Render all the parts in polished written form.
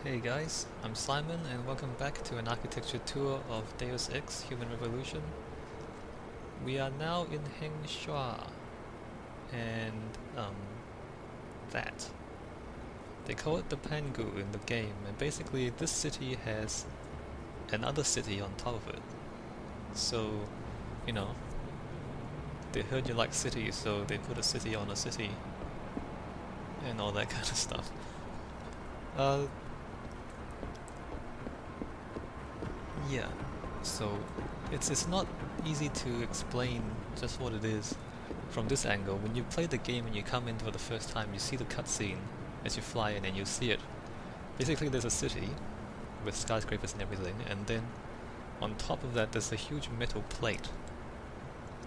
Hey guys, I'm Simon and welcome back to an architecture tour of Deus Ex Human Revolution. We are now in Hengsha and that. They call it the Pangu in the game, and basically this city has another city on top of it. So, you know, they heard you like cities, so they put a city on a city and all that kind of stuff. Uh, Yeah, so it's not easy to explain just what it is from this angle. When you play the game and you come in for the first time, you see the cutscene as you fly in and you see it. Basically there's a city with skyscrapers and everything, and then on top of that there's a huge metal plate,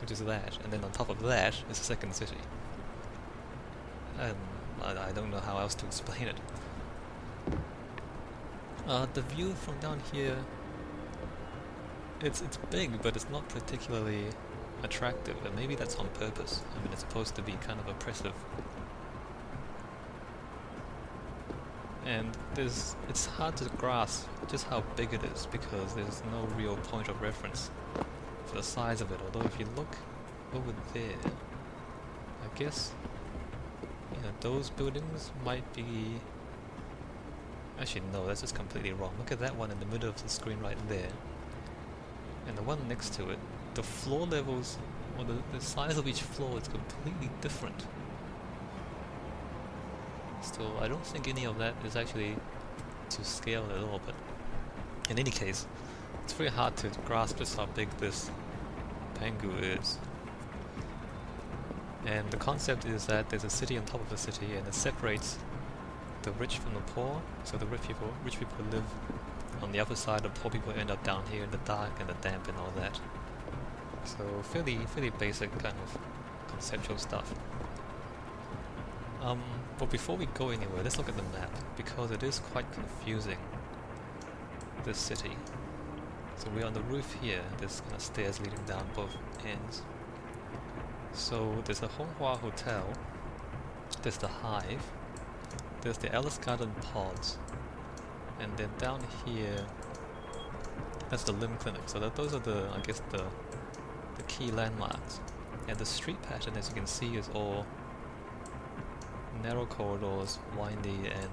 which is that, and then on top of that is a second city. And I don't know how else to explain it. The view from down here, it's big, but it's not particularly attractive, and maybe that's on purpose. I mean, it's supposed to be kind of oppressive. And it's hard to grasp just how big it is, because there's no real point of reference for the size of it. Although if you look over there, I guess, you know, those buildings might be... Actually no, that's just completely wrong. Look at that one in the middle of the screen right there. And the one next to it, the floor levels, or the size of each floor is completely different. So I don't think any of that is actually to scale at all, but in any case, it's very hard to grasp just how big this Pangu is. And the concept is that there's a city on top of a city, and it separates the rich from the poor. So the rich people live on the upper side, the poor people end up down here in the dark and the damp and all that. So fairly basic kind of conceptual stuff. But before we go anywhere, let's look at the map, because it is quite confusing, this city. So we're on the roof here, there's kind of stairs leading down both ends. So there's a Honghua Hotel, there's the Hive, there's the Alice Garden Pods, and then down here, that's the Limb Clinic. So those are the, I guess, the key landmarks. And the street pattern, as you can see, is all narrow corridors, windy, and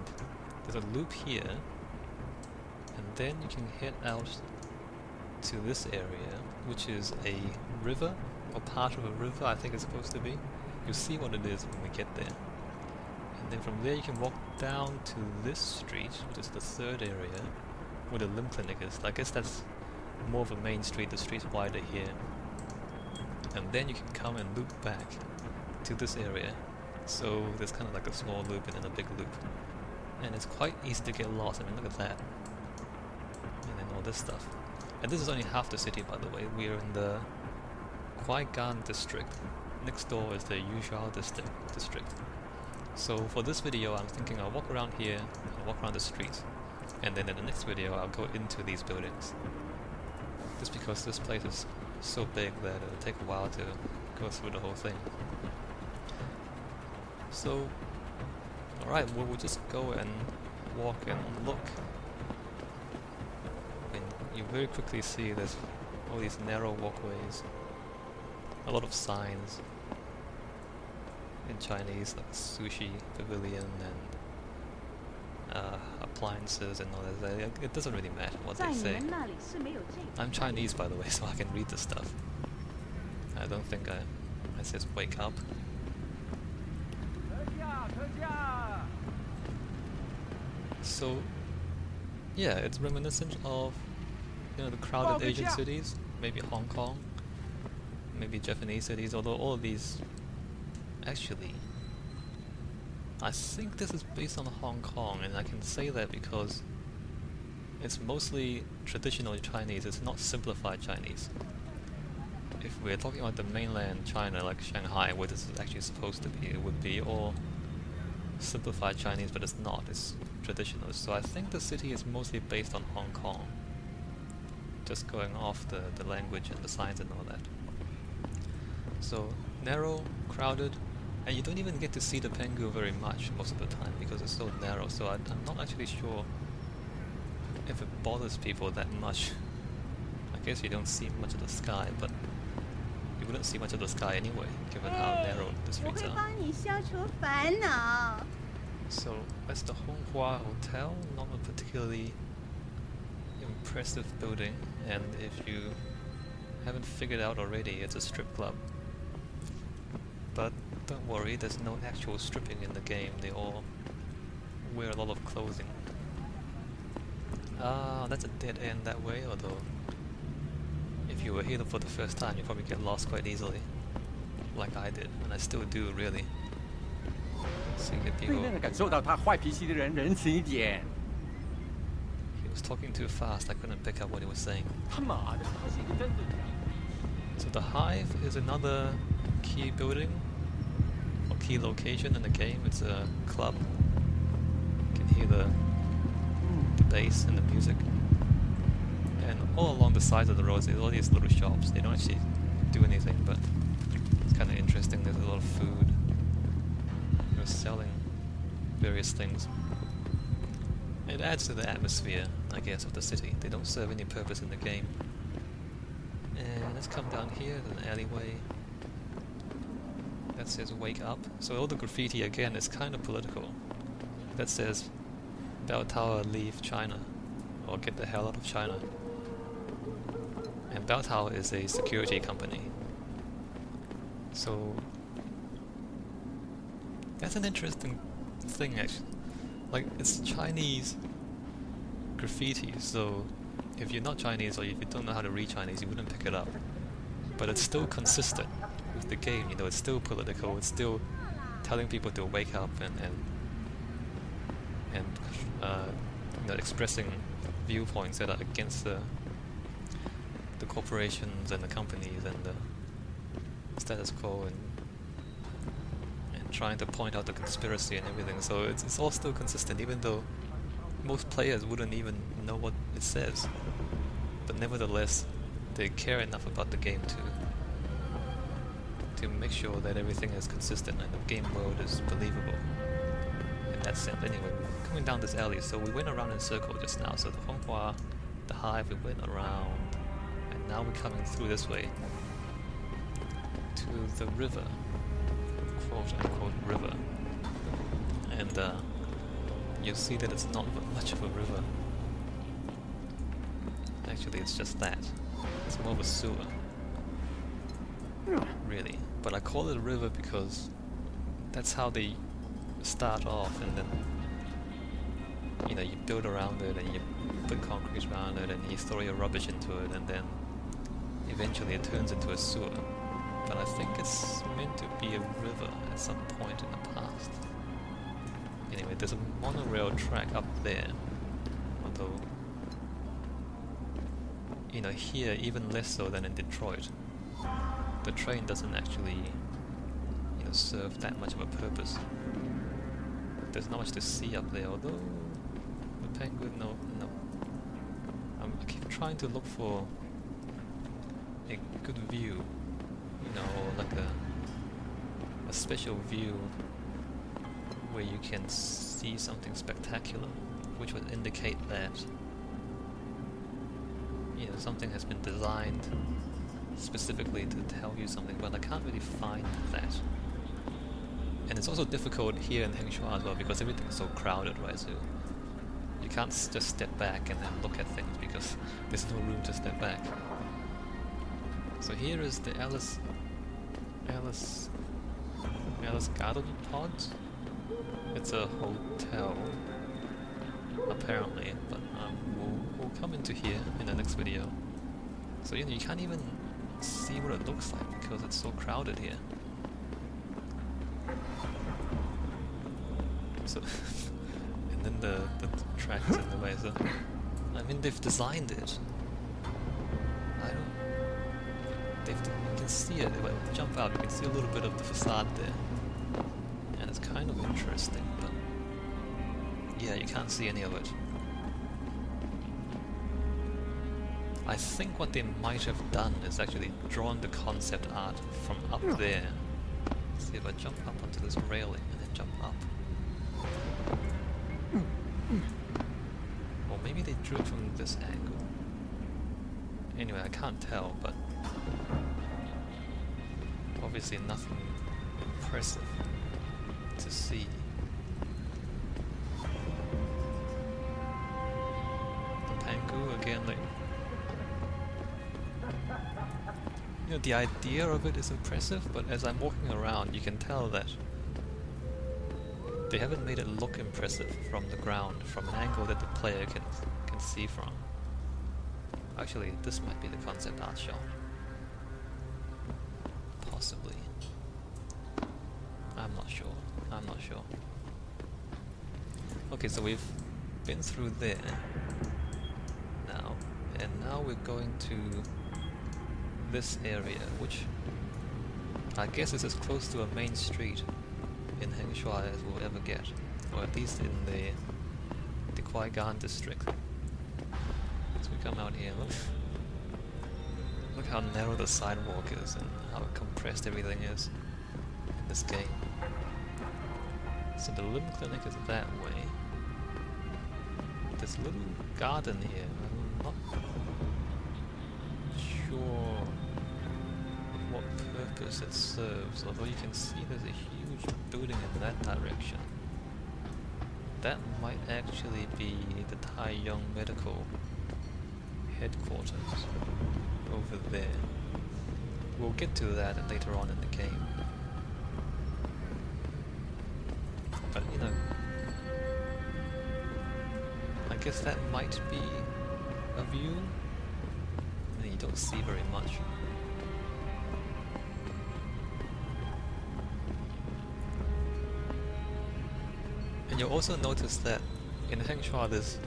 there's a loop here. And then you can head out to this area, which is a river, or part of a river, I think it's supposed to be. You'll see what it is when we get there. And then from there you can walk down to this street, which is the third area, where the Limb Clinic is. I guess that's more of a main street, the street's wider here. And then you can come and loop back to this area. So there's kind of like a small loop and then a big loop. And it's quite easy to get lost. I mean, look at that. And then all this stuff. And this is only half the city, by the way. We are in the Kuaigan district. Next door is the Yuzhou district. So for this video, I'm thinking I'll walk around here, and walk around the streets, and then in the next video I'll go into these buildings. Just because this place is so big that it'll take a while to go through the whole thing. So, alright, we'll just go and walk and look. And you very quickly see there's all these narrow walkways, a lot of signs in Chinese, like sushi pavilion and appliances and all that. It doesn't really matter what they say. I'm Chinese, by the way, so I can read this stuff. I don't think I says wake up. So yeah, it's reminiscent of, you know, the crowded Asian cities, maybe Hong Kong, maybe Japanese cities, although all of these... Actually, I think this is based on Hong Kong, and I can say that because it's mostly traditional Chinese, it's not simplified Chinese. If we're talking about the mainland China, like Shanghai, where this is actually supposed to be, it would be all simplified Chinese, but it's not, it's traditional. So I think the city is mostly based on Hong Kong, just going off the language and the signs and all that. So, narrow, crowded, and you don't even get to see the Pangu very much most of the time because it's so narrow, so I'm not actually sure if it bothers people that much. I guess you don't see much of the sky, but you wouldn't see much of the sky anyway, given how narrow the streets are. So that's the Honghua Hotel, not a particularly impressive building, and if you haven't figured out already, it's a strip club. But don't worry, there's no actual stripping in the game, they all wear a lot of clothing. Ah, that's a dead end that way, although if you were here for the first time you probably get lost quite easily. Like I did, and I still do really. Seeing the people... He was talking too fast, I couldn't pick up what he was saying. So the Hive is another key building, or key location in the game. It's a club. You can hear the bass and the music. And all along the sides of the roads there's all these little shops. They don't actually do anything, but it's kind of interesting. There's a lot of food. They're selling various things. It adds to the atmosphere, I guess, of the city. They don't serve any purpose in the game. And let's come down here, there's an alleyway that says wake up. So all the graffiti again is kind of political. That says Bell Tower leave China, or get the hell out of China. And Bell Tower is a security company. So that's an interesting thing actually. Like, it's Chinese graffiti, so if you're not Chinese or if you don't know how to read Chinese, you wouldn't pick it up. But it's still consistent with the game, you know, it's still political, it's still telling people to wake up and you know, expressing viewpoints that are against the corporations and the companies and the status quo, and trying to point out the conspiracy and everything. So it's all still consistent, even though most players wouldn't even know what it says. But nevertheless, they care enough about the game to make sure that everything is consistent and the game world is believable in that sense. Anyway, we're coming down this alley, so we went around in a circle just now. So the Honghua, the Hive, we went around, and now we're coming through this way to the river, quote-unquote river. And you'll see that it's not much of a river. Actually, it's just that. It's more of a sewer, really. But I call it a river because that's how they start off, and then you know, you build around it and you put concrete around it and you throw your rubbish into it, and then eventually it turns into a sewer. But I think it's meant to be a river at some point in the past. Anyway, there's a monorail track up there, although you know, here even less so than in Detroit. The train doesn't actually, you know, serve that much of a purpose. There's not much to see up there, although the Pangu, no. I keep trying to look for a good view, you know, or like a special view where you can see something spectacular, which would indicate that, you know, something has been designed specifically to tell you something, but I can't really find that. And it's also difficult here in Hengsha as well because everything is so crowded, right? So you can't just step back and then look at things because there's no room to step back. So here is the Alice Garden Pod. It's a hotel, apparently, but we'll come into here in the next video. So you know, you can't even see what it looks like because it's so crowded here. So and then the track is in the way. So I mean, they've designed it. You can see it. When you jump out, you can see a little bit of the facade there, and it's kind of interesting. But yeah, you can't see any of it. I think what they might have done is actually drawn the concept art from up there. Let's see if I jump up onto this railing and then jump up. Or maybe they drew through it from this angle? Anyway, I can't tell, but obviously nothing impressive to see. The Pangu again, like, you know, the idea of it is impressive, but as I'm walking around, you can tell that they haven't made it look impressive from the ground, from an angle that the player can see from. Actually, this might be the concept art shot. Possibly. I'm not sure. I'm not sure. Okay, so we've been through there now, and now we're going to this area, which I guess is as close to a main street in Hengsha as we'll ever get, or at least in the Kuaigan district. So we come out here, look how narrow the sidewalk is and how compressed everything is in this game. So the limb clinic is that way. This little garden here, I'm not sure what purpose it serves, although you can see there's a huge building in that direction. That might actually be the Taiyong Medical headquarters over there. We'll get to that later on in the game. But you know, I guess that might be a view. I mean, you don't see very much. And you'll also notice that in Hengsha there's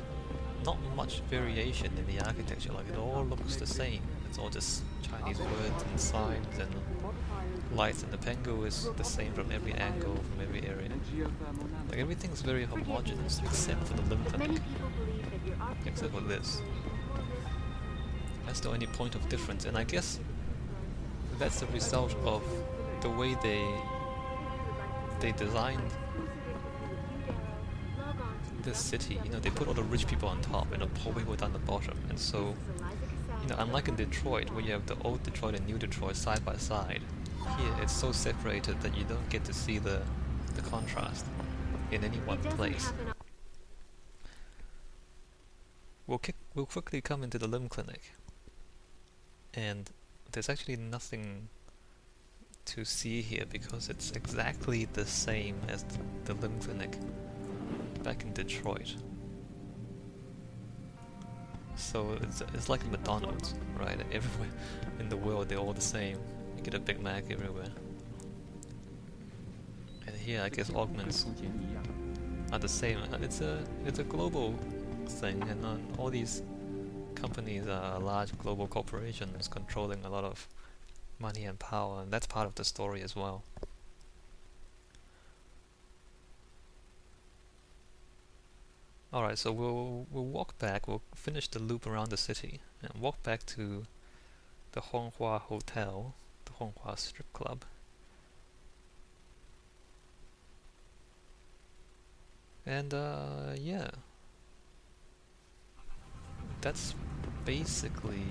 not much variation in the architecture, like it all looks the same. It's all just Chinese words and signs and lights, and the Pangu is the same from every angle, from every area. Like everything's very homogenous except for the limb clinic. Except for this. That's the only point of difference, and I guess that's the result of the way they designed this city. You know, they put all the rich people on top and the poor people down the bottom, and so, you know, unlike in Detroit where you have the old Detroit and new Detroit side by side, here it's so separated that you don't get to see the contrast in any one place. We'll quickly come into the limb clinic, and there's actually nothing to see here because it's exactly the same as the limb clinic back in Detroit. So it's like McDonald's, right? Everywhere in the world they're all the same. You get a Big Mac everywhere. And here I guess augments are the same. It's a global thing, and all these companies are large global corporations controlling a lot of money and power, and that's part of the story as well. Alright, so we'll walk back, we'll finish the loop around the city and walk back to the Honghua Hotel, the Honghua Strip Club. And yeah, that's basically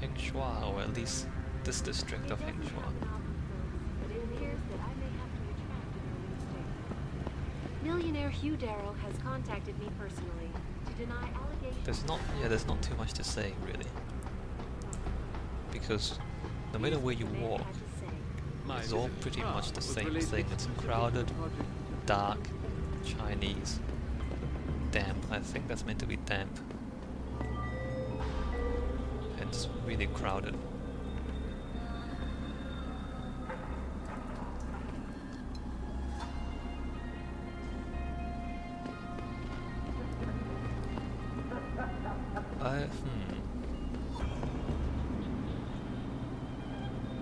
Hengsha, or at least this district of Hengsha. Millionaire Hugh Darrow has contacted me personally to deny allegations. There's not too much to say really, because no matter where you walk, it's all pretty much the same thing. It's crowded, dark, Chinese, damp. I think that's meant to be damp. And it's really crowded.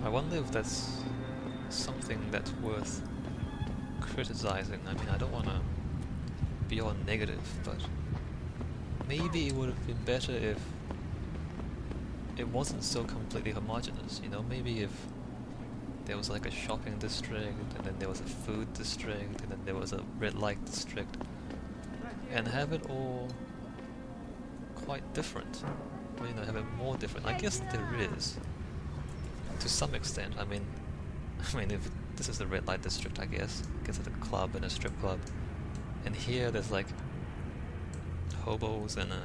I wonder if that's something that's worth criticizing. I mean, I don't want to be all negative, but maybe it would have been better if it wasn't so completely homogeneous, you know? Maybe if there was like a shopping district, and then there was a food district, and then there was a red light district, and have it all quite different. Or, you know, have it more different. I guess there is, to some extent. I mean, if this is the red light district, I guess it's a club and a strip club, and here there's like hobos and a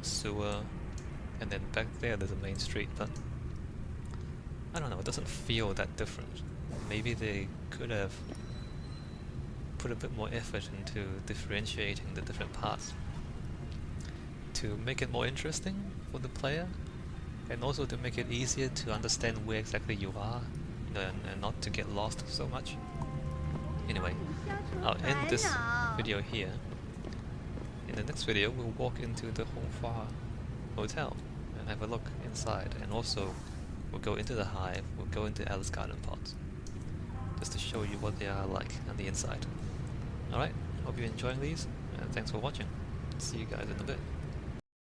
sewer, and then back there's a main street. But I don't know, it doesn't feel that different. Maybe they could have put a bit more effort into differentiating the different parts to make it more interesting for the player, and also to make it easier to understand where exactly you are, you know, and not to get lost so much. Anyway, I'll end this video here. In the next video, we'll walk into the Honghua Hotel and have a look inside, and also we'll go into the hive, we'll go into Alice Garden pots, just to show you what they are like on the inside. Alright, hope you're enjoying these, and thanks for watching. See you guys in a bit.